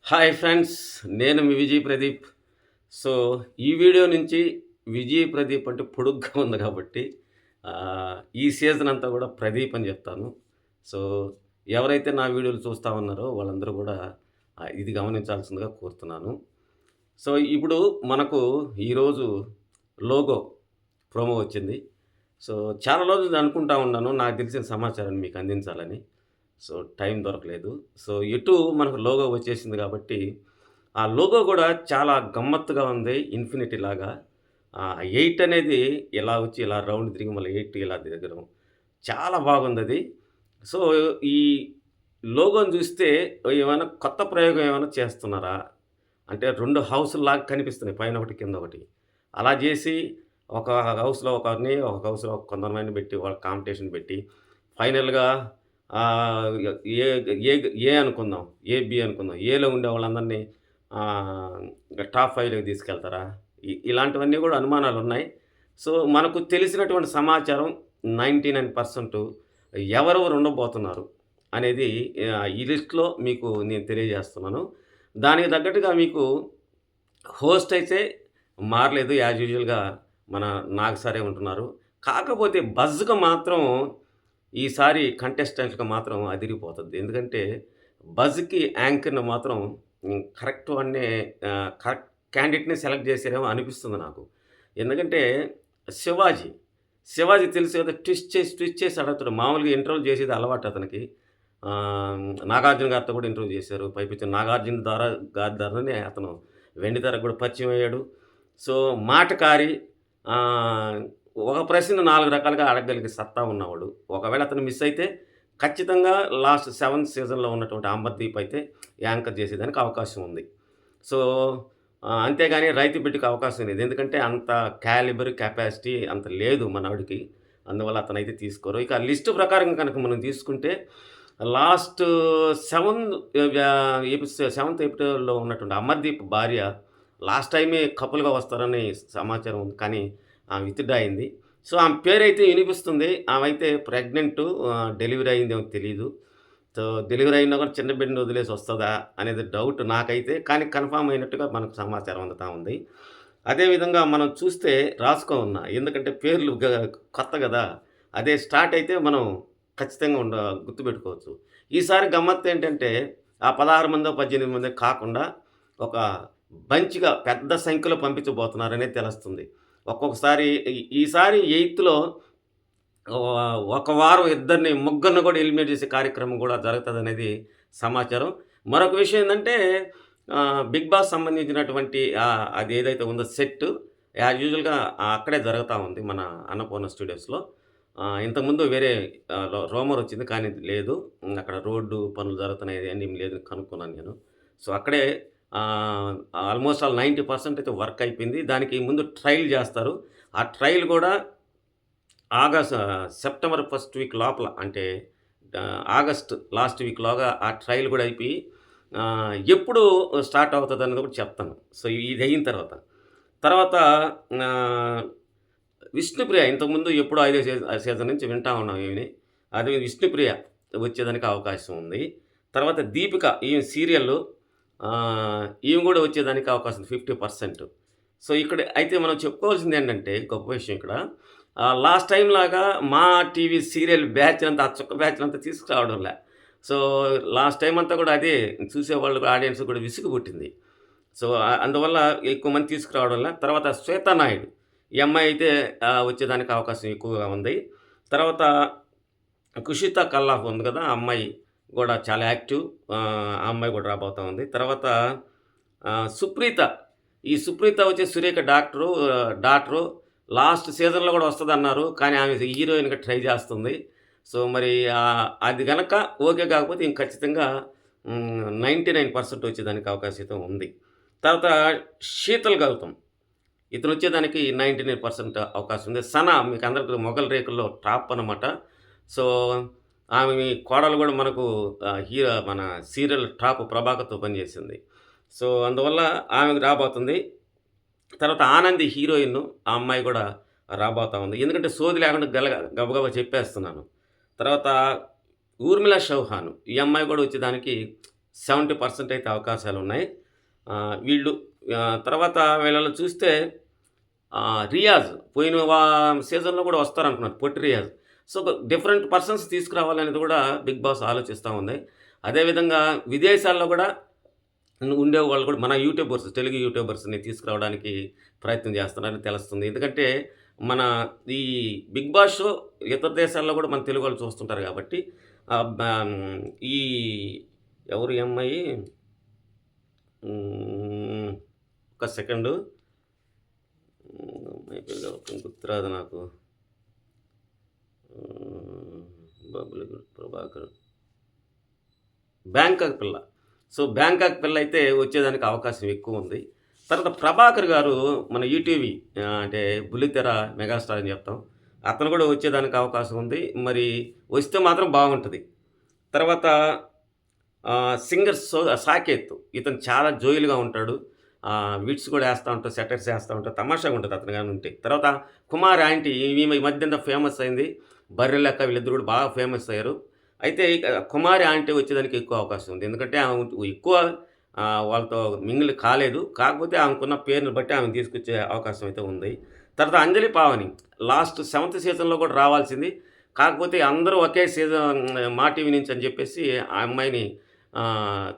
Hi friends. నేను మీ Vijay Pradeep. So, ఈ video నుంచి విజయ్ ప్రదీప్ అంటే పొడుగ్గా ఉంది కాబట్టి ఈ సీజన్ అంతా కూడా ప్రదీప్ అని చెప్తాను. సో, ఎవరైతే నా వీడియోలు చూస్తా ఉన్నారో వాళ్ళందరూ కూడా ఇది గమనించాల్సిందిగా కోరుతున్నాను. సో, ఇప్పుడు మనకు ఈరోజు లోగో ప్రోమో వచ్చింది. సో, చాలా రోజులు అనుకుంటా ఉన్నాను నాకు తెలిసిన సమాచారాన్ని మీకు అందించాలని. సో, టైం దొరకలేదు. సో, ఎటు మనకు లోగో వచ్చేసింది కాబట్టి, ఆ లోగో గూడా చాలా గమ్మత్తుగా ఉంది. ఇన్ఫినిటీ లాగా. 8 అనేది ఇలా వచ్చి ఇలా రౌండ్ తిరిగి మళ్ళీ 8 ఇలా తిరగడం. చాలా బాగుందది. సో, ఈ లోగోని చూస్తే ఏమైనా కొత్త ప్రయోగం ఏమైనా చేస్తున్నారా? అంటే 2 హౌసుల్లాగా కనిపిస్తున్నాయి. పైనొకటి, కిందొకటి. అలా జేసి ఒక హౌస్‌లో ఒకరిని, ఒక హౌస్‌లో కొంతమందిని పెట్టి వాళ్ళ కాంపిటీషన్ పెట్టి ఫైనల్‌గా య ఏ ఏ ఏ అనుకుందాం. ఏ, బి అనుకుందాం. ఏలో ఉండే వాళ్ళందరినీ ఆహ్, టాప్ 5లోకి తీసుకెళ్తారా? ఇలాంటివన్నీ గూడా అనుమానాలున్నాయి. సో, మనకు తెలిసినటువంటి సమాచారం 99% ఎవరెవరు ఉండబోతున్నారు అనేది ఈ లిస్ట్‌లో మీకు నేను తెలియజేస్తున్నాను. దానికి తగ్గట్టుగా మీకు హోస్ట్ అయితే మారలేదు. యాజ్ యూజువల్‌గా మన నాగ్ సారే ఉంటున్నారు. కాకపోతే బజ్‌గా మాత్రం ఈసారి కంటెస్టెంట్‌గా మాత్రం అదిరిపోతది. ఎందుకంటే బజ్‌కి యాంకర్‌ని మాత్రం కరెక్ట్ వాడినే కరెక్ట్ క్యాండిడేట్‌ని సెలెక్ట్ చేసారేమో అనిపిస్తుంది నాకు. ఎందుకంటే శివాజీ, శివాజీ తెలుసు కదా! ట్విస్ట్ చేసి అడుగుతాడు. మామూలుగా ఇంటర్వ్యూలు చేసేది అలవాటు అతనికి. నాగార్జున గారితో కూడా ఇంటర్వ్యూ చేశారు. పైపెచ్చు నాగార్జున గారి ద్వారానే అతను వెండితెరకు కూడా పరిచయం అయ్యాడు. సో, మాటకారి ఆహ్, ఒక ప్రశ్న 4 రకాలుగా అడగగలిగే సత్తా ఉన్నవాడు. ఒకవేళ అతను మిస్ అయితే ఖచ్చితంగా లాస్ట్ 7థ్ సీజన్‌లో ఉన్నటువంటి అమర్‌దీప్ అయితే యాంకర్ చేసేదానికి అవకాశం ఉంది. సో, అంతేగాని రైతు బిడ్డకి అవకాశం లేదు. ఎందుకంటే అంత క్యాలిబర్, కెపాసిటీ అంత లేదు మనోడికి. అందువల్ల అతనైతే తీసుకోరు. ఇక లిస్ట్ ప్రకారం కనుక మనం తీసుకుంటే లాస్ట్ 7థ్ ఎపిసోడ్‌లో ఉన్నటువంటి అమర్‌దీప్ భార్య లాస్ట్ టైమే కపుల్‌గా వస్తారని సమాచారం ఉంది. కానీ ఆమె విత్‌డ్రా అయింది. సో, ఆమె పేరైతే వినిపిస్తుంది. ఆమైతే ప్రెగ్నెంటు డెలివరీ అయిందేమో తెలీదు. సో, డెలివరీ అయినా కూడా చిన్న బిడ్డని వదిలేసి వస్తదా అనేది డౌట్ నాకైతే. కానీ కన్ఫర్మ్ అయినట్టుగా మనకు సమాచారం అందుతా ఉంది. అదేవిధంగా మనం చూస్తే రాసుకోమన్నా. ఎందుకంటే పేర్లు కొత్త గదా! అదే స్టార్ట్ అయితే మనం ఖచ్చితంగా గుర్తుపెట్టుకోవచ్చు. ఈసారి గమ్మత్తేంటంటే ఆ 16 మందో, 18 మందో కాకుండా ఒక బంచ్‌గా పెద్ద సంఖ్యలో పంపించబోతున్నారనేది తెలుస్తుంది. ఒక్కొక్కసారి ఈసారి 8థ్‌లో ఒక వారం ఇద్దరిని, ముగ్గురిని కూడా ఎలిమినేట్ చేసే కార్యక్రమం కూడా జరుగుతదనేది సమాచారం. మరొక విషయం ఏందంటే 'బిగ్ బాస్' సంబంధించినటువంటి అదేదైతే ఉందో సెట్ యాజ్ యూజువల్‌గా అక్కడే జరుగుతా ఉంది మన అన్నపూర్ణ స్టూడియోస్‌లో. ఇంతకుముందు వేరే రూమర్ వచ్చింది కానీ లేదు. అక్కడ రోడ్డు పనులు జరుగుతున్నాయి అయన్నీ లేదని కనుక్కున్నాను నేను. సో, అక్కడే ఆల్మోస్ట్ ఆల్ 90% అయితే వర్క్ అయిపోయింది. దానికి ముందు ట్రయల్ చేస్తారు. ఆ ట్రయల్ కూడా సెప్టెంబర్ ఫస్ట్ వీక్ లోపల అంటే ఆగస్ట్ లాస్ట్ వీక్‌లోగా ఆ ట్రయల్ కూడా అయిపోయి ఎప్పుడు స్టార్ట్ అవుతదన్నది కూడా చెప్తాను. సో, ఇది అయిన తర్వాత. తర్వాత ఆహ్, విష్ణుప్రియ ఇంతకుముందు ఎప్పుడో ఐదో సీజన్ నుంచి వింటా ఉన్నాం ఈమెని. అది విష్ణుప్రియ వచ్చేదానికి అవకాశం ఉంది. తర్వాత దీపిక ఈమె సీరియల్లు ఈమె కూడా వచ్చేదానికి అవకాశం ఉంది 50%. సో, ఇక్కడ అయితే మనం చెప్పుకోవాల్సిందేంటంటే గొప్ప విషయం ఇక్కడ లాస్ట్ టైమ్ లాగా మా టీవీ సీరియల్ బ్యాచ్ అంతా ఆ చుక్క బ్యాచ్‌నంతా తీసుకురావడంలే. సో, లాస్ట్ టైమ్ అంతా కూడా అదే చూసేవాళ్ళు ఆడియన్స్ కూడా విసుగు పుట్టింది. సో, అందువల్ల ఎక్కువ మంది తీసుకురావడంలే. తర్వాత శ్వేతా నాయుడు ఈ అమ్మాయి అయితే వచ్చేదానికి అవకాశం ఎక్కువగా ఉంది. తర్వాత కుషిత కల్లాఫ్ ఉంది కదా! ఆ అమ్మాయి గూడా చాలా యాక్టివ్. ఆ అమ్మాయి కూడా రాబోతా ఉంది. తర్వాత సుప్రీత. ఈ సుప్రీత వచ్చేసి సురేఖ డాక్టరు. లాస్ట్ సీజన్‌లో గూడా వస్తదన్నారు. కానీ ఆమె హీరోయిన్‌గా ట్రై చేస్తుంది. సో, మరి అది గనక ఓకే కాకపోతే ఇంక ఖచ్చితంగా 99% వచ్చేదానికి అవకాశం అయితే ఉంది. తర్వాత శీతల్ గౌతమ్. ఇతనొచ్చేదానికి 99% అవకాశం ఉంది. సన మీకందరికి మొగల్ రేకుల్లో టాప్ అనమాట. సో, ఆమె కోడలు గూడా మనకు మన సీరియల్ టాప్ ప్రభాకర్‌తో పనిచేసింది. సో, అందువల్ల ఆమెకు రాబోతుంది. తర్వాత ఆనంది హీరోయిన్ ఆ అమ్మాయి గూడా రాబోతా ఉంది. ఎందుకంటే సోది లేకుండా గబగబా చెప్పేస్తున్నాను. తర్వాత ఊర్మిళ చౌహాన్ ఈ అమ్మాయి గూడా వచ్చేదానికి 70% అయితే అవకాశాలున్నాయి. వీళ్ళు తర్వాత వీళ్ళలో చూస్తే రియాజ్ పోయిన సీజన్‌లో కూడా వస్తారనుకున్నారు. పొట్టి రియాజ్. సో, డిఫరెంట్ పర్సన్స్ తీసుకురావాలనేది కూడా బిగ్ బాస్ ఆలోచిస్తా ఉంది. అదేవిధంగా విదేశాల్లో కూడా ఉండేవాళ్ళు కూడా మన యూట్యూబర్స్, తెలుగు యూట్యూబర్స్‌ని తీసుకురావడానికి ప్రయత్నం చేస్తున్నారని తెలుస్తుంది. ఎందుకంటే మన ఈ బిగ్ బాస్ షో ఇతర దేశాల్లో కూడా మన తెలుగు వాళ్ళు చూస్తుంటారు కాబట్టి ఆహ్, బ ఈ ఎవరు ఈ అమ్మాయి? హ్మ్. ఒక్క సెకండు. అమ్మాయి పేరు గుర్తురాదు నాకు. హ్మ్. బబుల్ ప్రభాకర్. బ్యాంకాక్ పిల్ల. సో, బ్యాంకాక్ పిల్ల అయితే వచ్చేదానికి అవకాశం ఎక్కువుంది. తర్వాత ప్రభాకర్ గారు మన ఈటీవీ అంటే బుల్లితెర మెగాస్టార్ అని చెప్తాం. అతను కూడా వచ్చేదానికి అవకాశం ఉంది. మరి వస్తే మాత్రం బాగుంటది. తర్వాత సింగర్ సాకేత్. ఇతను చాలా జోయిల్‌గా ఉంటాడు. విట్స్ కూడా ఏస్తా ఉంటాడు. సెటైర్స్ ఏస్తా ఉంటాడు. తమాషాగా ఉంటది అతను గాని ఉంటే. తర్వాత కుమార్ యాంటీ ఈమె ఈ మధ్యంతా ఫేమస్ అయింది. బర్రె లెక్క వీళ్ళిద్దరూ కూడా బాగా ఫేమస్ అయ్యారు. అయితే ఇక కుమారి ఆంటీ వచ్చేదానికి ఎక్కువ అవకాశం ఉంది. ఎందుకంటే ఆమె ఎక్కువ వాళ్ళతో మింగిల్ కాలేదు. కాకపోతే ఆమెకున్న పేరుని బట్టి ఆమెను తీసుకొచ్చే అవకాశం అయితే ఉంది. తర్వాత అంజలి పావని లాస్ట్ 7th సీజన్‌లో కూడా రావాల్సింది. కాకపోతే అందరూ ఒకే సీజన్ మా టీవీ నుంచి అని చెప్పేసి ఆ అమ్మాయిని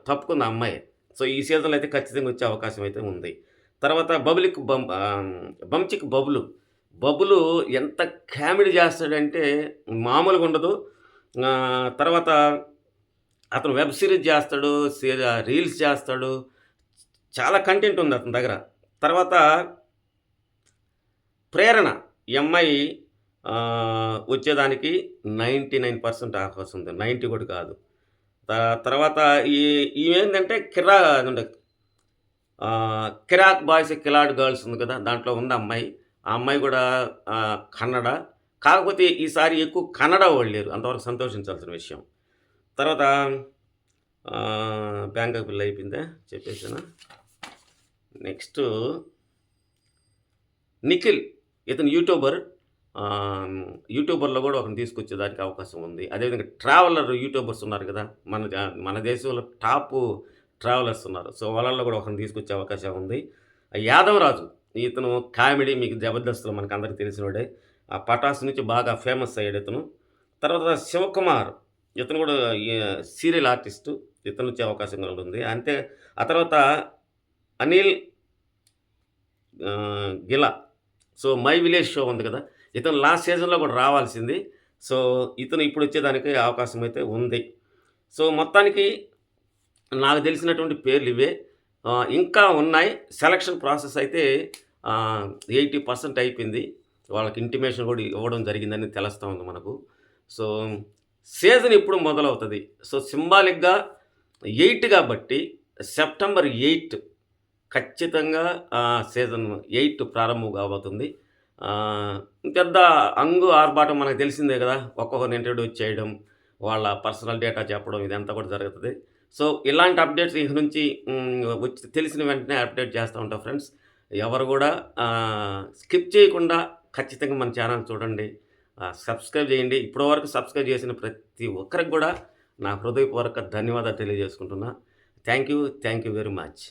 తప్పుకుంది ఆ అమ్మాయి. సో, ఈ సీజన్‌లో అయితే ఖచ్చితంగా వచ్చే అవకాశం అయితే ఉంది. తర్వాత బంచిక్ బబులు. బబులు ఎంత కామెడీ చేస్తాడంటే మామూలుగా ఉండదు. తర్వాత అతను వెబ్ సీరీస్ చేస్తాడు. రీల్స్ చేస్తాడు. చాలా కంటెంట్ ఉంది అతని దగ్గర. తర్వాత ప్రేరణ ఈ అమ్మాయి వచ్చేదానికి 99% అవకాశం ఉంది. 90 కూడా కాదు. తర్వాత ఈమేందంటే కిరాక్ బాయ్స్, కిలాడ్ గర్ల్స్ ఉంది కదా! దాంట్లో ఉంది అమ్మాయి. ఆ అమ్మాయి కూడా కన్నడ. కాకపోతే ఈసారి ఎక్కువ కన్నడ వాళ్ళు లేరు. అంతవరకు సంతోషించాల్సిన విషయం. తర్వాత బ్యాంకాక్ పిల్ల అయిపోయిందా? చెప్పేసానా? నెక్స్టు నిఖిల్. ఇతను యూట్యూబర్. యూట్యూబర్‌లో కూడా ఒకరిని తీసుకొచ్చేదానికి అవకాశం ఉంది. అదేవిధంగా ట్రావెలర్ యూట్యూబర్స్ ఉన్నారు కదా! మన దేశంలో టాపు ట్రావెలర్స్ ఉన్నారు. సో, వాళ్ళలో కూడా ఒకరిని తీసుకొచ్చే అవకాశం ఉంది. యాదవరాజు. ఇతను కామెడీ మీకు జబర్దస్త్‌లో మనకందరికి తెలిసినోడే. ఆ 'పటాస్' నుంచి బాగా ఫేమస్ అయ్యాడు ఇతను. తర్వాత శివకుమార్. ఇతను కూడా సీరియల్ ఆర్టిస్టు. ఇతను వచ్చే అవకాశం కూడా ఉంది. అంతే ఆ తర్వాత Anil Geela. So, 'my village' show ఉంది కదా! ఇతను లాస్ట్ సీజన్‌లో కూడా రావాల్సింది. సో, ఇతను ఇప్పుడు వచ్చేదానికి అవకాశం అయితే ఉంది. సో, మొత్తానికి నాకు తెలిసినటువంటి పేర్లు ఇవే. ఇంకా ఉన్నాయి. సెలక్షన్ ప్రాసెస్ అయితే 80% అయిపోయింది. వాళ్ళకి ఇంటిమేషన్ కూడా ఇవ్వడం జరిగిందని తెలుస్తా ఉంది మనకు. సో, సీజన్ ఎప్పుడు మొదలవుతది? సో, సింబాలిక్‌గా 8 కాబట్టి సెప్టెంబర్ 8 ఖచ్చితంగా సీజన్ 8 ప్రారంభం కాబోతుంది. పెద్ద ఆర్భాటం మనకు తెలిసిందే కదా! ఒక్కొక్కరిని ఇంట్రొడ్యూస్ చేయడం, వాళ్ళ పర్సనల్ డేటా చెప్పడం ఇదంతా కూడా జరుగుతది. సో, ఇలాంటి అప్డేట్స్ ఇక నుంచి వచ్చి తెలిసిన వెంటనే అప్డేట్ చేస్తా ఉంటా ఫ్రెండ్స్. ఎవరు కూడా స్కిప్ చేయకుండా ఖచ్చితంగా మన ఛానల్ చూడండి. సబ్స్క్రైబ్ చేయండి. ఇప్పటివరకు సబ్స్క్రైబ్ చేసిన ప్రతి ఒక్కరికి కూడా నా హృదయపూర్వక ధన్యవాదాలు తెలియజేసుకుంటున్నా. Thank you very much.